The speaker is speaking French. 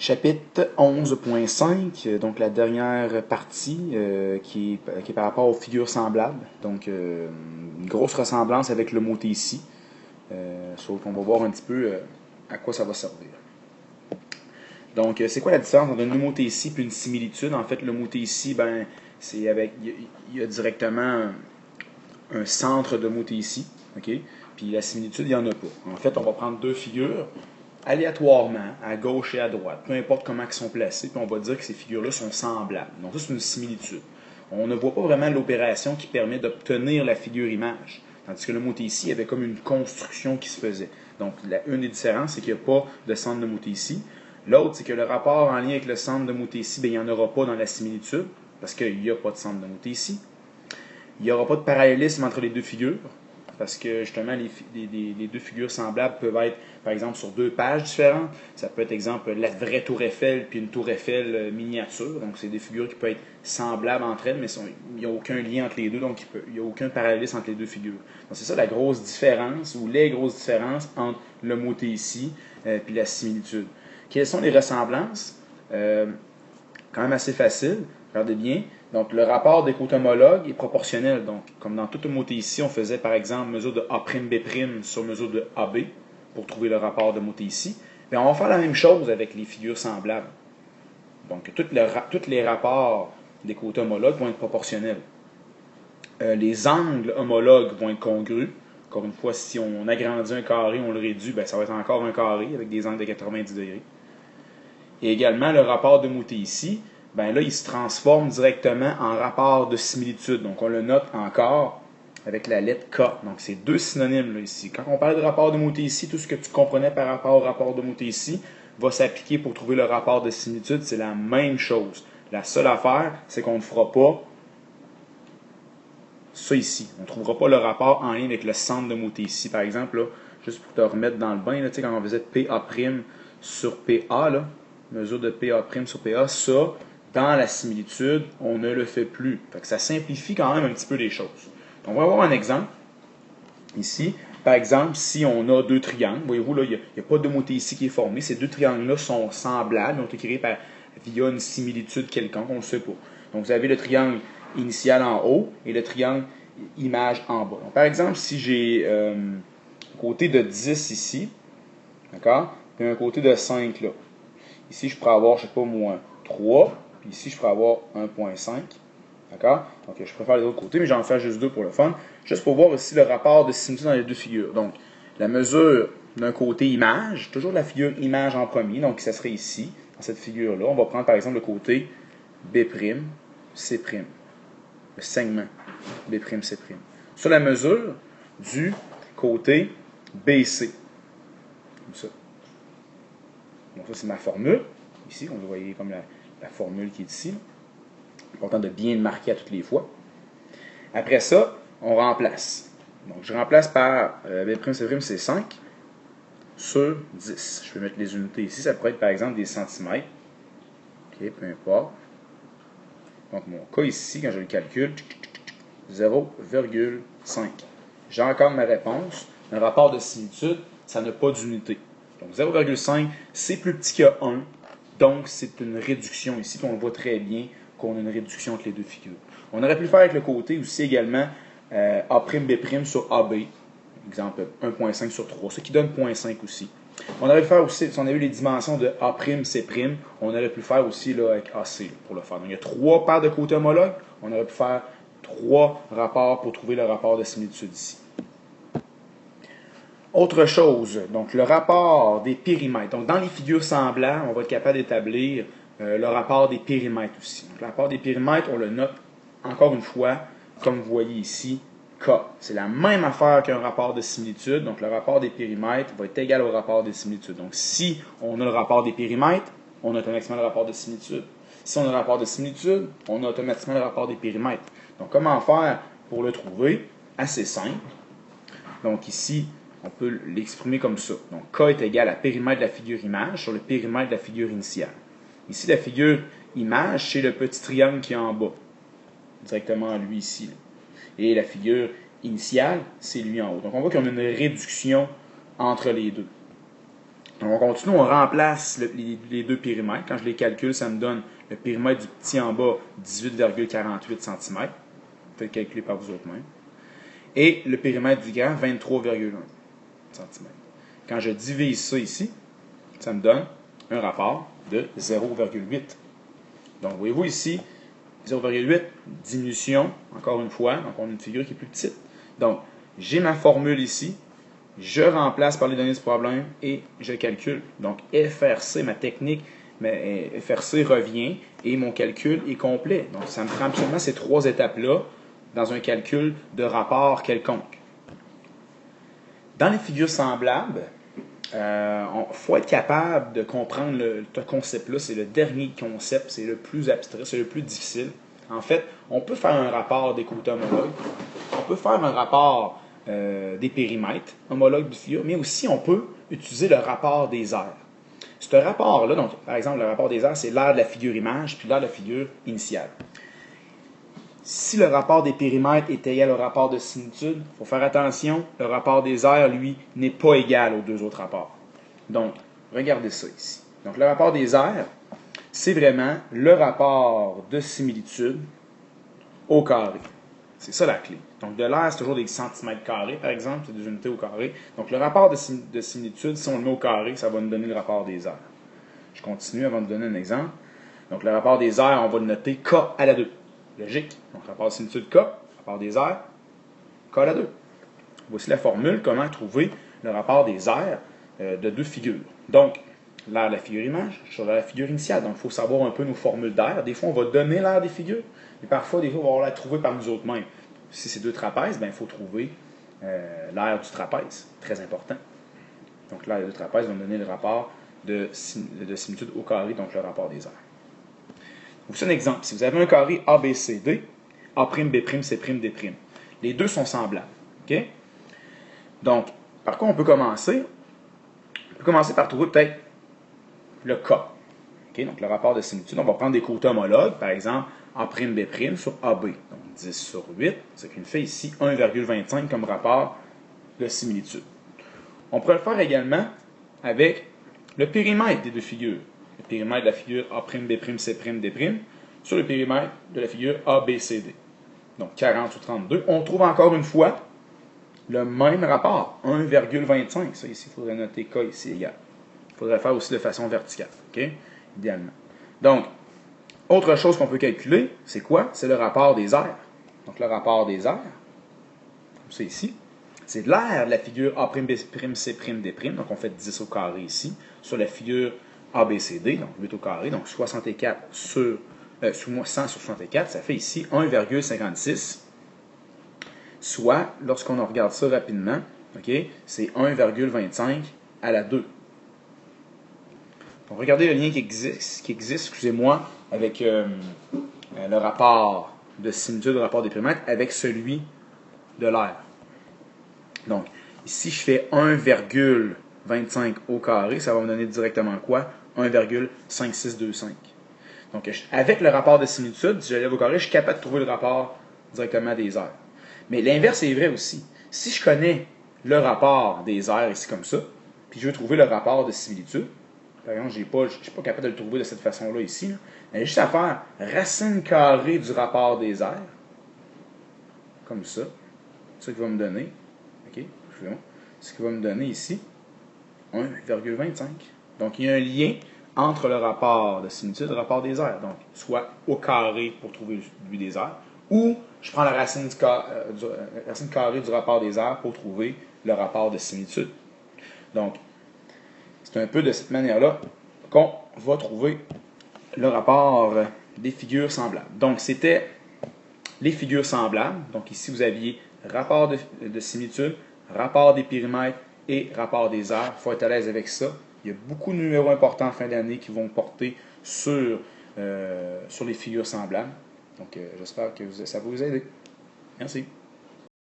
Chapitre 11.5, donc la dernière partie qui est par rapport aux figures semblables. Donc, une grosse ressemblance avec le mot ici. Sauf qu'on va voir un petit peu à quoi ça va servir. Donc, c'est quoi la différence entre un homothétie et une similitude? En fait, l'homothétie, ben, c'est avec. Il y a directement un centre d'homothétie, OK? Puis la similitude, il n'y en a pas. En fait, on va prendre deux figures aléatoirement, à gauche et à droite, peu importe comment elles sont placées, puis on va dire que ces figures-là sont semblables. Donc ça, c'est une similitude. On ne voit pas vraiment l'opération qui permet d'obtenir la figure-image. Tandis que l'homothétie, il y avait comme une construction qui se faisait. Donc, une des différences, c'est qu'il n'y a pas de centre d'homothétie. L'autre, c'est que le rapport en lien avec le centre d'homothétie, il n'y en aura pas dans la similitude, parce qu'il n'y a pas de centre d'homothétie. Il n'y aura pas de parallélisme entre les deux figures, parce que justement, les deux figures semblables peuvent être, par exemple, sur deux pages différentes. Ça peut être, exemple, la vraie tour Eiffel puis une tour Eiffel miniature. Donc, c'est des figures qui peuvent être semblables entre elles, mais il n'y a aucun lien entre les deux, donc il n'y a aucun parallélisme entre les deux figures. Donc, c'est ça la grosse différence, ou les grosses différences entre l'homothétie et la similitude. Quelles sont les ressemblances? Quand même assez facile. Regardez bien. Donc, le rapport des côtés homologues est proportionnel. Donc, comme dans toute homothétie, on faisait par exemple mesure de A'B' sur mesure de AB pour trouver le rapport d'homothétie. Mais on va faire la même chose avec les figures semblables. Donc, tous les rapports des côtés homologues vont être proportionnels. Les angles homologues vont être congrus. Encore une fois, si on agrandit un carré, on le réduit, ben, ça va être encore un carré avec des angles de 90 degrés. Et également, le rapport d'homothétie, ben là, il se transforme directement en rapport de similitude. Donc, on le note encore avec la lettre K. Donc, c'est deux synonymes là, ici. Quand on parle de rapport d'homothétie, tout ce que tu comprenais par rapport au rapport d'homothétie va s'appliquer pour trouver le rapport de similitude. C'est la même chose. La seule affaire, c'est qu'on ne fera pas ça ici. On ne trouvera pas le rapport en lien avec le centre d'homothétie. Par exemple, là, juste pour te remettre dans le bain, là, quand on faisait PA' sur PA, là, mesure de PA' sur PA, ça, dans la similitude, on ne le fait plus. Fait que ça simplifie quand même un petit peu les choses. Donc, on va voir un exemple. Ici, par exemple, si on a deux triangles, voyez-vous, là, il n'y a pas d'homothétie qui est formée. Ces deux triangles-là sont semblables, ils ont été créés via une similitude quelconque, on ne le sait pas. Donc, vous avez le triangle initial en haut et le triangle image en bas. Donc, par exemple, si j'ai un côté de 10 ici, d'accord, et un côté de 5 là. Ici, je pourrais avoir, je ne sais pas moi, 3, puis ici, je pourrais avoir 1.5. D'accord? Donc, je préfère les autres côtés, mais j'en fais juste deux pour le fun. Juste pour voir aussi le rapport de similitude dans les deux figures. Donc, la mesure d'un côté image, toujours la figure image en premier, donc ça serait ici, dans cette figure-là. On va prendre par exemple le côté B', C', le segment B', C'. Sur la mesure du côté BC. Comme ça. Donc ça, c'est ma formule. Ici, vous voyez comme la formule qui est ici. Important de bien le marquer à toutes les fois. Après ça, on remplace. Donc, je remplace par B', C', c'est 5 sur 10. Je peux mettre les unités ici. Ça pourrait être par exemple des centimètres. OK, peu importe. Donc, mon cas ici, quand je le calcule, 0,5. J'ai encore ma réponse. Un rapport de similitude, ça n'a pas d'unité. Donc, 0,5, c'est plus petit que 1. Donc, c'est une réduction ici. Puis on le voit très bien qu'on a une réduction entre les deux figures. On aurait pu le faire avec le côté aussi également A'B' sur AB. Exemple 1.5 sur 3, ce qui donne 0.5 aussi. On aurait pu faire aussi, si on avait les dimensions de A', C', on aurait pu faire aussi là, avec AC pour le faire. Donc, il y a trois paires de côtés homologues. On aurait pu faire trois rapports pour trouver le rapport de similitude ici. Autre chose, donc le rapport des périmètres. Donc, dans les figures semblables, on va être capable d'établir le rapport des périmètres aussi. Donc, le rapport des périmètres, on le note encore une fois, comme vous voyez ici, K. C'est la même affaire qu'un rapport de similitude. Donc, le rapport des périmètres va être égal au rapport des similitudes. Donc, si on a le rapport des périmètres, on a automatiquement le rapport de similitude. Si on a le rapport de similitude, on a automatiquement le rapport des périmètres. Donc, comment faire pour le trouver? Assez simple. Donc, ici, on peut l'exprimer comme ça. Donc, K est égal à périmètre de la figure image sur le périmètre de la figure initiale. Ici, la figure image, c'est le petit triangle qui est en bas, directement à lui ici. Et la figure initiale, c'est lui en haut. Donc, on voit qu'on a une réduction entre les deux. Donc, on continue, on remplace les deux périmètres. Quand je les calcule, ça me donne le périmètre du petit en bas, 18,48 cm. Faites calculer par vous autres mêmes. Et le périmètre du grand, 23,1 cm. Quand je divise ça ici, ça me donne un rapport de 0,8. Donc, voyez-vous ici, 0,8, diminution, encore une fois. Donc, on a une figure qui est plus petite. Donc, j'ai ma formule ici. Je remplace par les données du problème et je calcule. Donc, FRC, ma technique, FRC revient et mon calcul est complet. Donc, ça me prend absolument ces trois étapes-là dans un calcul de rapport quelconque. Dans les figures semblables, il faut être capable de comprendre ce concept-là. C'est le dernier concept, c'est le plus abstrait, c'est le plus difficile. En fait, on peut faire un rapport des côtés homologues, on peut faire un rapport des périmètres homologues de figure, mais aussi on peut utiliser le rapport des aires. Ce rapport-là, donc par exemple, le rapport des aires, c'est l'aire de la figure image puis l'aire de la figure initiale. Si le rapport des périmètres est égal au rapport de similitude, il faut faire attention, le rapport des aires, lui, n'est pas égal aux deux autres rapports. Donc, regardez ça ici. Donc, le rapport des aires, c'est vraiment le rapport de similitude au carré. C'est ça la clé. Donc, de l'aire, c'est toujours des centimètres carrés, par exemple, c'est des unités au carré. Donc, le rapport de similitude, si on le met au carré, ça va nous donner le rapport des aires. Je continue avant de donner un exemple. Donc, le rapport des aires, on va le noter K à la 2. Logique. Donc, rapport de similitude K, rapport des aires, K à la 2. Voici la formule, comment trouver le rapport des aires de deux figures. Donc, l'aire de la figure image sur la figure initiale. Donc, il faut savoir un peu nos formules d'aire. Des fois, on va donner l'aire des figures, mais parfois, des fois, on va la trouver par nous autres mêmes. Si c'est deux trapèzes, il faut trouver l'aire du trapèze. Très important. Donc, l'aire du trapèze va me donner le rapport de similitude au carré, donc le rapport des aires. Voici un exemple. Si vous avez un carré ABCD, A', B', C', D', les deux sont semblables. Okay? Donc, par quoi on peut commencer? On peut commencer par trouver peut-être le K. Okay? Donc, le rapport de similitude. On va prendre des côtés homologues, par exemple, A', B' sur AB. Donc, 10 sur 8, ce qui nous fait ici 1,25 comme rapport de similitude. On pourrait le faire également avec le périmètre des deux figures. Le périmètre de la figure A', B', C', D' sur le périmètre de la figure ABCD. Donc 40 sur 32. On trouve encore une fois le même rapport, 1,25. Ça ici, il faudrait noter K ici égal. Il faudrait le faire aussi de façon verticale, okay? Idéalement. Donc, autre chose qu'on peut calculer, c'est quoi? C'est le rapport des aires. Donc le rapport des aires, comme c'est ici, c'est de l'aire de la figure A', B', C', D'. Donc on fait 10 au carré ici, sur la figure ABCD, donc 8 au carré, donc 64 sur 100 sur 64, ça fait ici 1,56. Soit, lorsqu'on regarde ça rapidement, okay, c'est 1,25 à la 2. Donc regardez le lien qui existe excusez-moi, avec le rapport de similitude, le rapport des périmètres, avec celui de l'aire. Donc, ici, je fais 1,25 au carré, ça va me donner directement quoi? 1,5625. Donc, avec le rapport de similitude, si je lève au carré, je suis capable de trouver le rapport directement des aires. Mais l'inverse est vrai aussi. Si je connais le rapport des aires ici comme ça, puis je veux trouver le rapport de similitude, par exemple, je ne suis pas capable de le trouver de cette façon-là ici, là, mais j'ai juste à faire racine carrée du rapport des aires, comme ça, ce qui va me donner, ok, ce qui va me donner ici 1,25. Donc, il y a un lien entre le rapport de similitude et le rapport des aires. Donc, soit au carré pour trouver lui des aires, ou je prends la racine carrée du rapport des aires pour trouver le rapport de similitude. Donc, c'est un peu de cette manière-là qu'on va trouver le rapport des figures semblables. Donc, c'était les figures semblables. Donc, ici, vous aviez rapport de similitude, rapport des périmètres et rapport des aires. Il faut être à l'aise avec ça. Il y a beaucoup de numéros importants en fin d'année qui vont porter sur les figures semblables. Donc, j'espère que ça va vous aider. Merci.